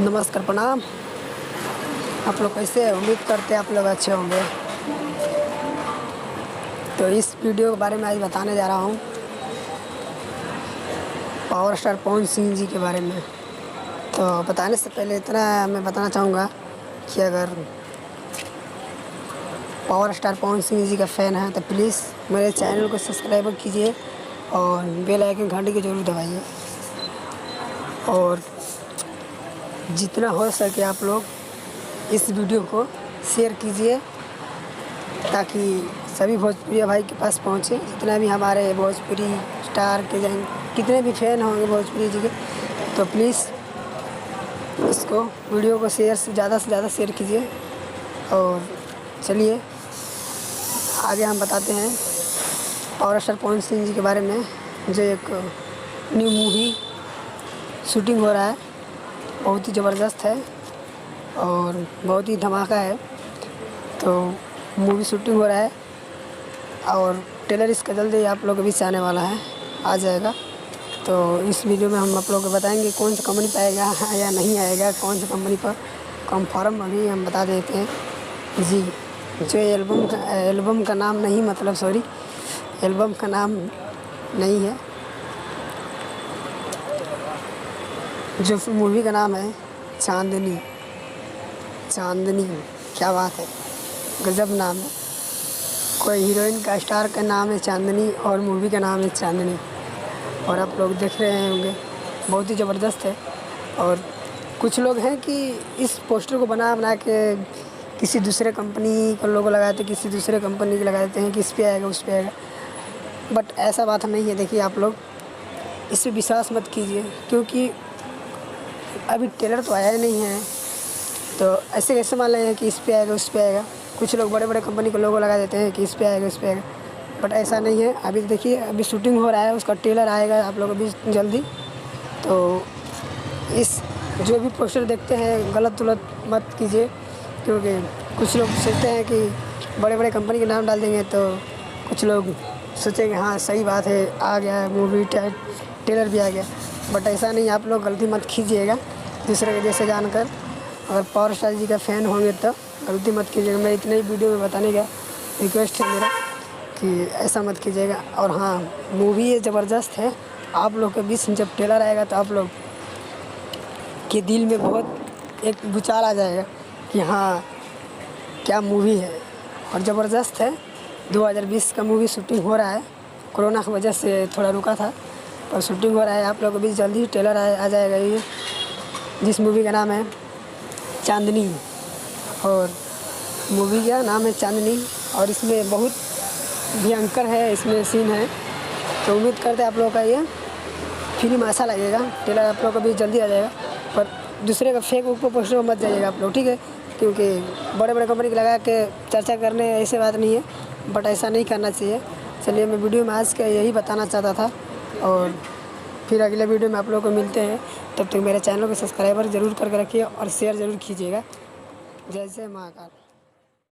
नमस्कार, प्रणाम। आप लोग कैसे हैं? उम्मीद करते हैं आप लोग अच्छे होंगे। तो इस वीडियो के बारे में आज बताने जा रहा हूँ पावर स्टार पवन सिंह जी के बारे में। तो बताने से पहले इतना मैं बताना चाहूँगा कि अगर पावर स्टार पवन सिंह जी का फ़ैन है तो प्लीज़ मेरे चैनल को सब्सक्राइब कीजिए और बेल आइकन घंटी को जरूर दबाइए। और जितना हो सके आप लोग इस वीडियो को शेयर कीजिए ताकि सभी भोजपुरी भाई के पास पहुँचे। जितना भी हमारे भोजपुरी स्टार के कितने भी फैन होंगे भोजपुरी जी के, तो प्लीज़ इसको वीडियो को से ज़्यादा शेयर कीजिए। और चलिए आगे हम बताते हैं पावर स्टार पवन सिंह जी के बारे में। जो एक न्यू मूवी शूटिंग हो रहा है, बहुत ही ज़बरदस्त है और बहुत ही धमाका है। तो मूवी शूटिंग हो रहा है और ट्रेलर इसका जल्दी आप लोगों के बीच आने वाला है, आ जाएगा। तो इस वीडियो में हम आप लोगों को बताएंगे कौन सा कंपनी पर आएगा या नहीं आएगा, कौन सा कंपनी पर कंफर्म अभी हम बता देते हैं जी। जो एल्बम का नाम नहीं, मतलब सॉरी, एल्बम का नाम नहीं है। जो मूवी का नाम है चांदनी। क्या बात है, गजब नाम है। कोई हीरोइन का स्टार का नाम है चांदनी और मूवी का नाम है चांदनी। और आप लोग देख रहे होंगे बहुत ही ज़बरदस्त है। और कुछ लोग हैं कि इस पोस्टर को बना के किसी दूसरे कंपनी का लोगो लगाते, किसी दूसरे कंपनी के लगाते हैं कि इस पे आएगा उस पे आएगा, बट ऐसा बात नहीं है। देखिए आप लोग इस पर विश्वास मत कीजिए क्योंकि अभी ट्रेलर तो आया ही नहीं है। तो ऐसे कैसे मान लें कि इस पे आएगा उस पे आएगा। कुछ लोग बड़े बड़े कंपनी के लोगो लगा देते हैं कि इस पे आएगा उस पे आएगा, बट ऐसा नहीं है। अभी देखिए अभी शूटिंग हो रहा है, उसका ट्रेलर आएगा आप लोगों को भी जल्दी। तो इस जो भी पोस्टर देखते हैं गलत मत कीजिए क्योंकि कुछ लोग सोचते हैं कि बड़े बड़े कंपनी के नाम डाल देंगे तो कुछ लोग सोचेंगे हाँ सही बात है, आ गया मूवी ट्रेलर भी आ गया, बट ऐसा नहीं। आप लोग गलती मत कीजिएगा दूसरे के जैसे जानकर। अगर पावर स्टार जी का फ़ैन होंगे तो गलती मत कीजिएगा। मैं इतने ही वीडियो में बताने का रिक्वेस्ट है मेरा कि ऐसा मत कीजिएगा। और हाँ, मूवी ये ज़बरदस्त है। आप लोग के बीच जब ट्रेलर आएगा तो आप लोग के दिल में बहुत एक भूचाल आ जाएगा कि हाँ क्या मूवी है और ज़बरदस्त है। 2020 का मूवी शूटिंग हो रहा है, कोरोना की वजह से थोड़ा रुका था, पर शूटिंग हो रहा है। आप लोगों के बीच जल्दी ही ट्रेलर आ जाएगा ये, जिस मूवी का नाम है चांदनी। और मूवी का नाम है चांदनी और इसमें बहुत भयंकर है, इसमें सीन है। तो उम्मीद करते हैं आप लोगों का ये फिल्म अच्छा लगेगा। ट्रेलर आप लोगों को भी जल्दी आ जाएगा, पर दूसरे का फेक ऊपर पोस्टर मत जाइएगा आप लोग, ठीक है? क्योंकि बड़े बड़े कंपनी के लगा के चर्चा करने ऐसे बात नहीं है, बट ऐसा नहीं करना चाहिए। चलिए मैं वीडियो में आज का यही बताना चाहता था और फिर अगले वीडियो में आप लोगों को मिलते हैं। तब तक मेरे चैनल को सब्सक्राइबर ज़रूर करके रखिए और शेयर ज़रूर कीजिएगा। जय जय महाकाल।